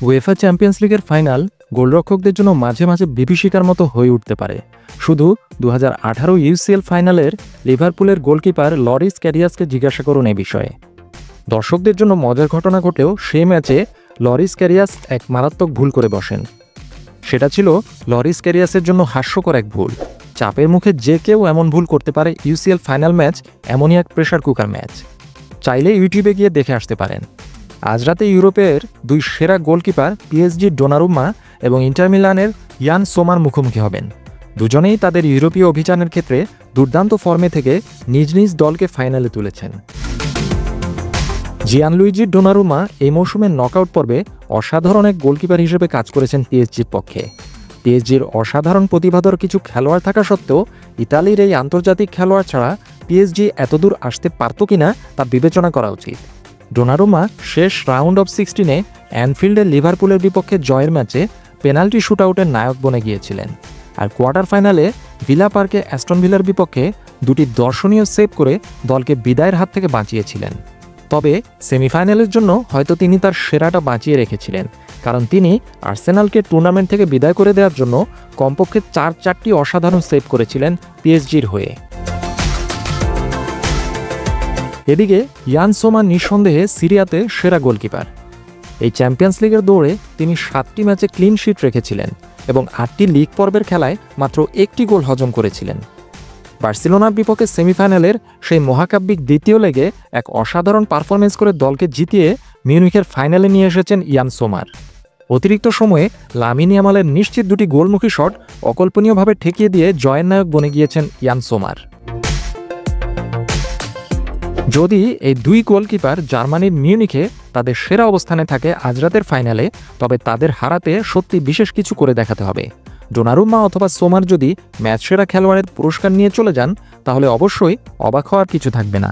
UEFA champions লিগের final গোলরক্ষকদের জন্য মাঝে মাঝে বিভীষিকার মতো হয়ে উঠতে পারে। শুধু 2018 ইউসিএল ফাইনালের লিভারপুলের গোলকিপার লরিস ক্যারিয়াসকে জিজ্ঞাসা করুন এ বিষয়ে। দর্শকদের জন্য মজার ঘটনা ঘটলেও সেই ম্যাচে লরিস ক্যারিয়াস এক মারাত্মক ভুল করে বসেন। সেটা ছিল লরিস ক্যারিয়াসের জন্য হাস্যকর এক ভুল। চাপের মুখে যে কেউ এমন ভুল করতে পারে। ইউসিএল ফাইনাল ম্যাচ এমনই এক প্রেশার কুকার ম্যাচ। চাইলে ইউটিউবে গিয়ে দেখে আসতে পারেন। আজ রাতে ইউরোপের দুই সেরা গোলকিপার পিএসজির ডোনারুম্মা এবং ইন্টার মিলানের ইয়ান সোমার মুখোমুখি হবেন। দুজনেই তাদের ইউরোপীয় অভিযানের ক্ষেত্রে দুর্দান্ত ফর্মে থেকে নিজ নিজ দলকে ফাইনালে তুলেছেন। জিয়ানলুইজি ডোনারুম্মা এই মৌসুমের নকআউট পর্বে অসাধারণ এক গোলকিপার হিসেবে কাজ করেছেন পিএসজির পক্ষে। পিএসজির অসাধারণ প্রতিভাধর কিছু খেলোয়াড় থাকা সত্ত্বেও ইতালির এই আন্তর্জাতিক খেলোয়াড় ছাড়া পিএসজি এতদূর আসতে পারত কিনা তা বিবেচনা করা উচিত। ডোনারুম্মা শেষ রাউন্ড অফ 16-এ অ্যানফিল্ডে লিভারপুলের বিপক্ষে জয়ের ম্যাচে পেনাল্টি শুটআউটের নায়ক বনে গিয়েছিলেন। আর কোয়ার্টার ফাইনালে ভিলা পার্কে অ্যাস্টন ভিলার বিপক্ষে দুটি দর্শনীয় সেভ করে দলকে বিদায়ের হাত থেকে বাঁচিয়েছিলেন। তবে সেমিফাইনালের জন্য হয়তো তিনি তার সেরাটা বাঁচিয়ে রেখেছিলেন, কারণ তিনি আর্সেনালকে টুর্নামেন্ট থেকে বিদায় করে দেওয়ার জন্য কমপক্ষে 4টি অসাধারণ সেভ করেছিলেন পিএসজির হয়ে। এদিকে ইয়ান সোমা নিঃসন্দেহে সিরিয়াতে সেরা গোলকিপার। এই চ্যাম্পিয়ন্স লিগের দৌড়ে তিনি 7টি ম্যাচে ক্লিন শিট রেখেছিলেন এবং 8টি লিগ পর্বের খেলায় মাত্র 1টি গোল হজম করেছিলেন। বার্সেলোনার বিপক্ষে সেমিফাইনালের সেই মহাকাব্যিক দ্বিতীয় লেগে এক অসাধারণ পারফরমেন্স করে দলকে জিতিয়ে মিউনিখের ফাইনালে নিয়ে এসেছেন ইয়ান সোমার। অতিরিক্ত সময়ে লামিন ইয়ামালের নিশ্চিত দুটি গোলমুখী শট অকল্পনীয়ভাবে ঠেকিয়ে দিয়ে জয়ের নায়ক বনে গিয়েছেন ইয়ান সোমার। যদি এই দুই গোলকিপার জার্মানির মিউনিখে তাদের সেরা অবস্থানে থাকে আজ রাতের ফাইনালে, তবে তাদের হারাতে সত্যি বিশেষ কিছু করে দেখাতে হবে। ডোনারুম্মা অথবা সোমার যদি ম্যাচ সেরা খেলোয়াড়ের পুরস্কার নিয়ে চলে যান, তাহলে অবশ্যই অবাক হওয়ার কিছু থাকবে না।